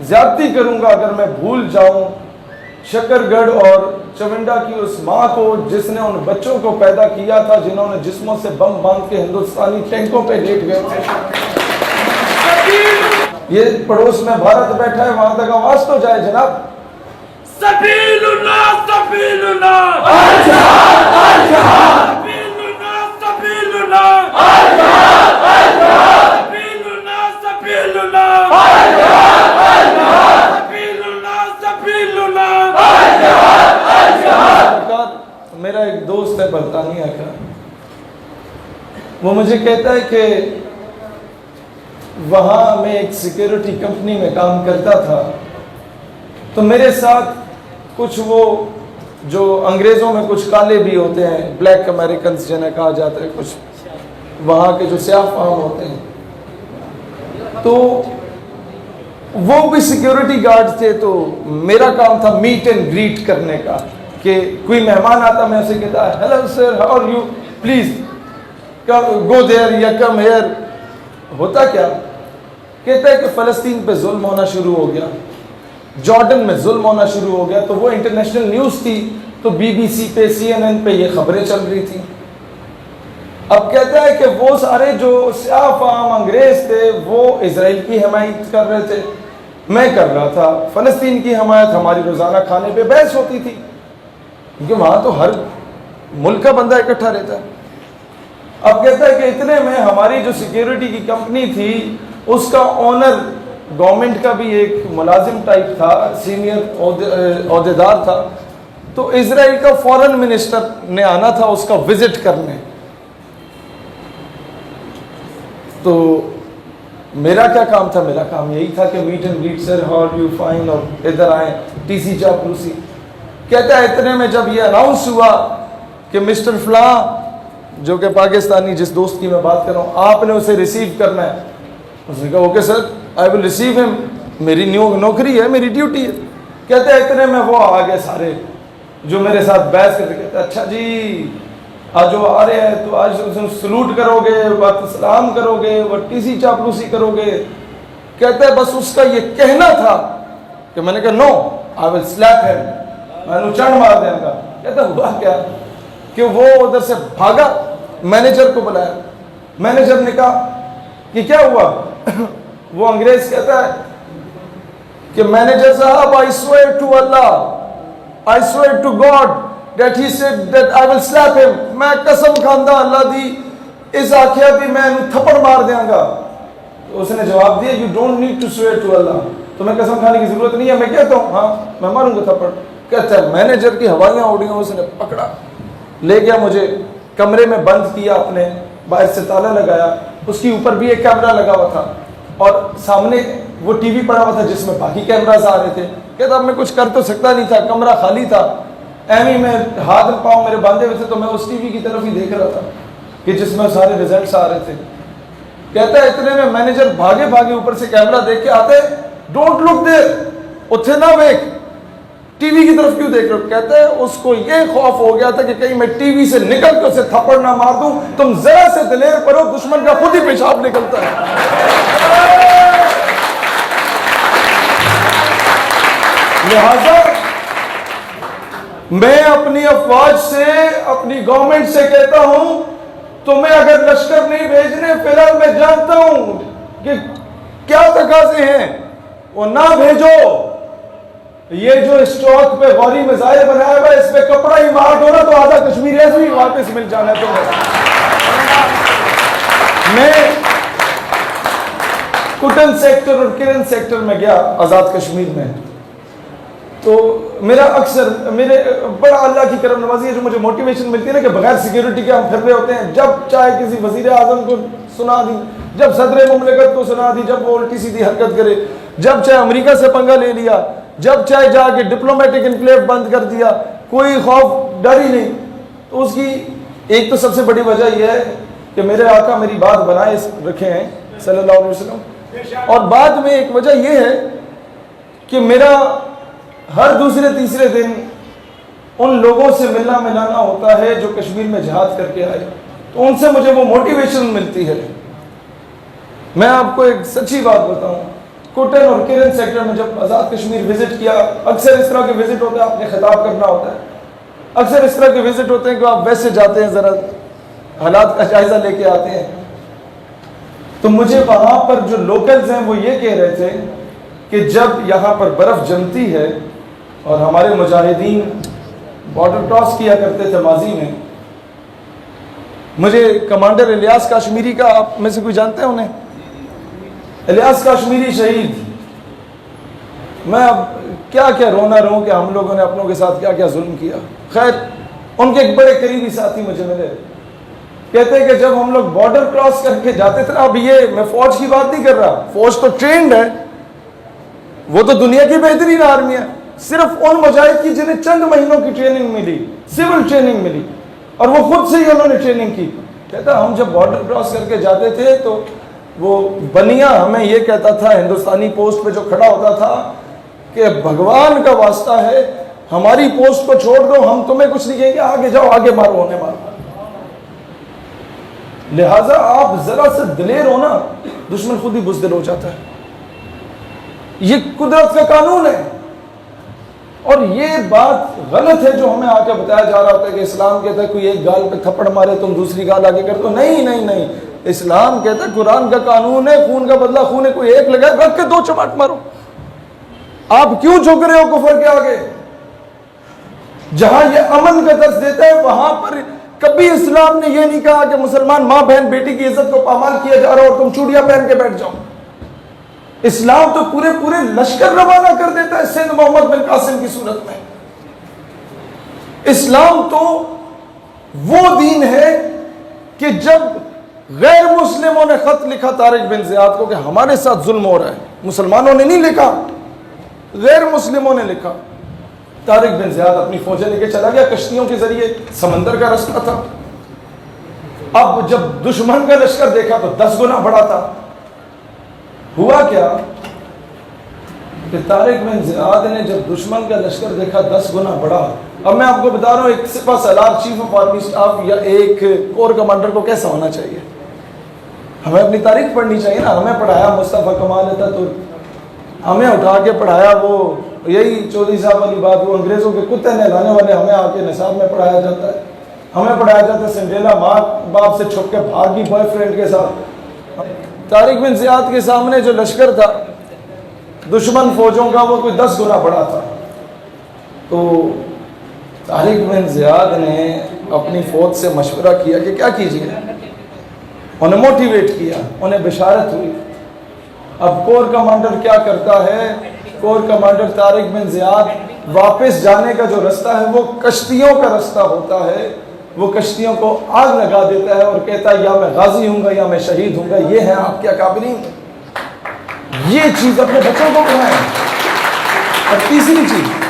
زیادتی کروں گا اگر میں بھول جاؤں شکر گڑھ اور چونڈا کی اس ماں کو جس نے ان بچوں کو پیدا کیا تھا جنہوں نے جسموں سے بم باندھ کے ہندوستانی ٹینکوں پہ لیٹ گئے تھے. یہ پڑوس میں بھارت بیٹھا ہے, وہاں تک آواز تو جائے جناب. سبیلنا سبیلنا الجہاد الجہاد سبیلنا الجہاد الجہاد سبیلنا سبیلنا سبیلنا میرا ایک دوست ہے برطانیہ کا, وہ مجھے کہتا ہے کہ وہاں میں ایک سیکیورٹی کمپنی میں کام کرتا تھا, تو میرے ساتھ کچھ وہ جو انگریزوں میں کچھ کالے بھی ہوتے ہیں, بلیک امریکنز جنہیں کہا جاتا ہے, کچھ وہاں کے جو سیاہ فام ہوتے ہیں, تو وہ بھی سیکیورٹی گارڈ تھے. تو میرا کام تھا میٹ اینڈ گریٹ کرنے کا, کہ کوئی مہمان آتا میں اسے کہتا hello sir how are you, please go there یا کم ہیئر. ہوتا کیا, کہتا ہے کہ فلسطین پہ ظلم ہونا شروع ہو گیا, جارڈن میں ظلم ہونا شروع ہو گیا. تو وہ انٹرنیشنل نیوز تھی, تو بی بی سی پہ CNN پہ یہ خبریں چل رہی تھیں. اب کہتا ہے کہ وہ سارے جو سیاہ فام انگریز تھے وہ اسرائیل کی حمایت کر رہے تھے, میں کر رہا تھا فلسطین کی حمایت. ہماری روزانہ کھانے پہ بحث ہوتی تھی, کیونکہ وہاں تو ہر ملک کا بندہ اکٹھا رہتا ہے. اب کہتا ہے کہ اتنے میں ہماری جو سیکیورٹی کی کمپنی تھی اس کا اونر گورنمنٹ کا بھی ایک ملازم ٹائپ تھا, سینئر عہدیدار تھا. تو اسرائیل کا فورن منسٹر نے آنا تھا اس کا وزٹ کرنے. تو میرا کیا کام تھا, میرا کام یہی تھا کہ meet and greet sir how are you fine, اور ادھر آئیں ٹی سی چاپلوسی. کہتا ہے اتنے میں جب یہ اناؤنس ہوا کہ مسٹر فلاں, جو کہ پاکستانی جس دوست کی میں بات کر رہا ہوں, آپ نے اسے ریسیو کرنا ہے. اس نے کہا okay sir I will receive ہم, میری نوکری ہے, میری ڈیوٹی ہے. کہتے ہیں اتنے میں وہ آ گئے سارے جو میرے ساتھ بحث کرتے. کہتے ہیں اچھا جی آج وہ آ رہے ہیں تو آج سلوٹ کرو گے, وقت سلام کرو گے, وہ ٹی سی چاپلوسی کرو گے. کہتے ہیں بس اس کا یہ کہنا تھا کہ میں نے کہا نو آئی ول سلیپ ہم, میں نے چڑھ مار دیں گا. کہتا ہوا کیا کہ وہ ادھر سے بھاگا, مینیجر کو بلایا. مینیجر نے کہا کہ کیا ہوا. وہ انگریز کہتا ہے کہ مینیجر صاحب I swear to Allah, I swear to God that he said that I will slap him. میں قسم کھاندہ اللہ دی اس آکھیا بھی میں تھپڑ مار دیاں گا. تو اس نے جواب دیا you don't need to swear to Allah, تو میں قسم کھانے کی ضرورت نہیں ہے, میں کہتا ہوں ہاں میں ماروں گا تھپڑ. کہتا ہے مینیجر کی ہوائیاں اڑی, اس نے پکڑا لے گیا, مجھے کمرے میں بند کیا, اپنے باہر سے تالا لگایا. اس کے اوپر بھی ایک کیمرہ لگا ہوا تھا اور سامنے وہ ٹی وی پڑا ہوا تھا جس میں باقی کیمراز آ رہے تھے. کہتا اب میں کچھ کر تو سکتا نہیں تھا, کمرہ خالی تھا, ایویں میں ہاتھ پاؤں میرے باندھے ہوئے تھے, تو میں اس ٹی وی کی طرف ہی دیکھ رہا تھا کہ جس میں سارے ریزلٹس آ رہے تھے. کہتا ہے اتنے میں مینیجر بھاگے بھاگے اوپر سے کیمرہ دیکھ کے آتے, ڈونٹ لک دیر, اتھے نہ دیکھ, ٹی وی کی طرف کیوں دیکھ رہے ہو. کہتا ہے اس کو یہ خوف ہو گیا تھا کہ کہیں میں ٹی وی سے نکل کے اسے تھپڑ نہ مار دوں. تم ذرا سے دلیر پڑو, دشمن کا خود ہی پیشاب نکلتا ہے. لہذا میں اپنی افواج سے, اپنی گورنمنٹ سے کہتا ہوں تمہیں اگر لشکر نہیں بھیجنے, فی الحال میں جانتا ہوں کہ کیا تقاضے ہیں, وہ نہ بھیجو. یہ جو اسٹاک پہ غوری میزائل بنایا ہوا ہے اس پہ کپڑا ہی مار دو نا, تو آدھا کشمیر ایسے ہی واپس مل جانا ہے تمہیں. میں کٹن سیکٹر اور کرن سیکٹر میں گیا آزاد کشمیر میں, تو میرا اکثر میرے بڑا اللہ کی کرم نوازی ہے جو مجھے موٹیویشن ملتی ہے نا کہ بغیر سیکیورٹی کے ہم پھر رہے ہوتے ہیں. جب چاہے کسی وزیر اعظم کو سنا دی, جب صدر مملکت کو سنا دی, جب وہ الٹی سیدھی حرکت کرے, جب چاہے امریکہ سے پنگا لے لیا, جب چاہے جا کے ڈپلومیٹک انکلیو بند کر دیا, کوئی خوف ڈر ہی نہیں. تو اس کی ایک تو سب سے بڑی وجہ یہ ہے کہ میرے آقا میری بات بنائے رکھے ہیں صلی اللہ علیہ وسلم, اور بعد میں ایک وجہ یہ ہے کہ میرا ہر دوسرے تیسرے دن ان لوگوں سے ملنا ملانا ہوتا ہے جو کشمیر میں جہاد کر کے آئے, تو ان سے مجھے وہ موٹیویشن ملتی ہے. میں آپ کو ایک سچی بات بتاؤں, کوٹن اور کرن سیکٹر میں جب آزاد کشمیر وزٹ کیا, اکثر اس طرح کے وزٹ ہوتے ہیں, آپ نے خطاب کرنا ہوتا ہے, اکثر اس طرح کے وزٹ ہوتے ہیں کہ آپ ویسے جاتے ہیں, ذرا حالات کا جائزہ لے کے آتے ہیں. تو مجھے وہاں پر جو لوکلز ہیں وہ یہ کہہ رہے تھے کہ جب یہاں پر برف جمتی ہے اور ہمارے مجاہدین بارڈر کراس کیا کرتے تھے ماضی میں, مجھے کمانڈر الیاس کاشمیری کا, آپ میں سے کوئی جانتے ہیں انہیں؟ الیاس کاشمیری شہید. میں اب کیا کیا رونا رہوں کہ ہم لوگوں نے اپنوں کے ساتھ کیا کیا ظلم کیا. خیر, ان کے ایک بڑے قریبی ساتھی مجھے ملے, کہتے ہیں کہ جب ہم لوگ بارڈر کراس کر کے جاتے تھے, اب یہ میں فوج کی بات نہیں کر رہا, فوج تو ٹرینڈ ہے, وہ تو دنیا کی بہترین آرمی ہے, صرف ان مجاہد کی جنہیں چند مہینوں کی ٹریننگ ملی, سول ٹریننگ ملی, اور وہ خود سے ہی انہوں نے ٹریننگ کی. کہتا ہم جب بارڈر کراس کر کے جاتے تھے تو وہ بنیا ہمیں یہ کہتا تھا, ہندوستانی پوسٹ پہ جو کھڑا ہوتا تھا, کہ بھگوان کا واسطہ ہے ہماری پوسٹ کو چھوڑ دو, ہم تمہیں کچھ نہیں کہیں گے, آگے جاؤ, آگے مارو, ہونے مارو. لہٰذا آپ ذرا سے دلیر ہونا, دشمن خود ہی بزدل ہو جاتا ہے. یہ قدرت کا قانون ہے. اور یہ بات غلط ہے جو ہمیں آ کے بتایا جا رہا ہوتا ہے کہ اسلام کہتا ہے کوئی ایک گال پہ تھپڑ مارے تم دوسری گال آگے کر دو. نہیں نہیں نہیں, اسلام کہتا ہے قرآن کا قانون ہے, خون کا بدلہ خون ہے, کوئی ایک لگائے رکھ کے دو چماٹ مارو. آپ کیوں جھک رہے ہو کفر کے آگے؟ جہاں یہ امن کا درس دیتا ہے وہاں پر کبھی اسلام نے یہ نہیں کہا کہ مسلمان ماں بہن بیٹی کی عزت کو پامال کیا جا رہا اور تم چوڑیاں پہن کے بیٹھ جاؤ. اسلام تو پورے پورے لشکر روانہ کر دیتا ہے سندھ محمد بن قاسم کی صورت میں. اسلام تو وہ دین ہے کہ جب غیر مسلموں نے خط لکھا طارق بن زیاد کو کہ ہمارے ساتھ ظلم ہو رہا ہے, مسلمانوں نے نہیں لکھا, غیر مسلموں نے لکھا, طارق بن زیاد اپنی فوجیں لے کے چلا گیا, کشتیوں کے ذریعے, سمندر کا رستہ تھا. اب جب دشمن کا لشکر دیکھا تو 10 گنا بڑا تھا. ہوا کیا کہ طارق بن زیاد نے جب دشمن کا لشکر دیکھا 10 گنا بڑا, اب میں آپ کو بتا رہا ہوں ایک سپہ سالار, چیف آف آرمی اسٹاف یا ایک کور کمانڈر کو کیسا ہونا چاہیے. ہمیں اپنی تاریخ پڑھنی چاہیے نا. ہمیں پڑھایا مصطفیٰ کمال اتاترک, ہمیں اٹھا کے پڑھایا وہ یہی چودھری صاحب والی بات, وہ انگریزوں کے کتے نہلانے والے ہمیں آ کے نصاب میں پڑھایا جاتا ہے. ہمیں پڑھایا جاتا ہے سنڈریلا ماں باپ سے چھپ کے بھاگی بوائے فرینڈ کے ساتھ. طارق بن زیاد کے سامنے جو لشکر تھا دشمن فوجوں کا وہ کوئی 10 گنا بڑا تھا. تو طارق بن زیاد نے اپنی فوج سے مشورہ کیا کہ کیا کیجیے, انہیں موٹیویٹ کیا, انہیں بشارت ہوئی. اب کور کمانڈر کیا کرتا ہے, کور کمانڈر طارق بن زیاد واپس جانے کا جو رستہ ہے وہ کشتیوں کا رستہ ہوتا ہے, وہ کشتیوں کو آگ لگا دیتا ہے اور کہتا ہے یا میں غازی ہوں گا یا میں شہید ہوں گا. یہ ہے آپ کے اکابرین, یہ چیز اپنے بچوں کو پڑھائیں. اور تیسری چیز,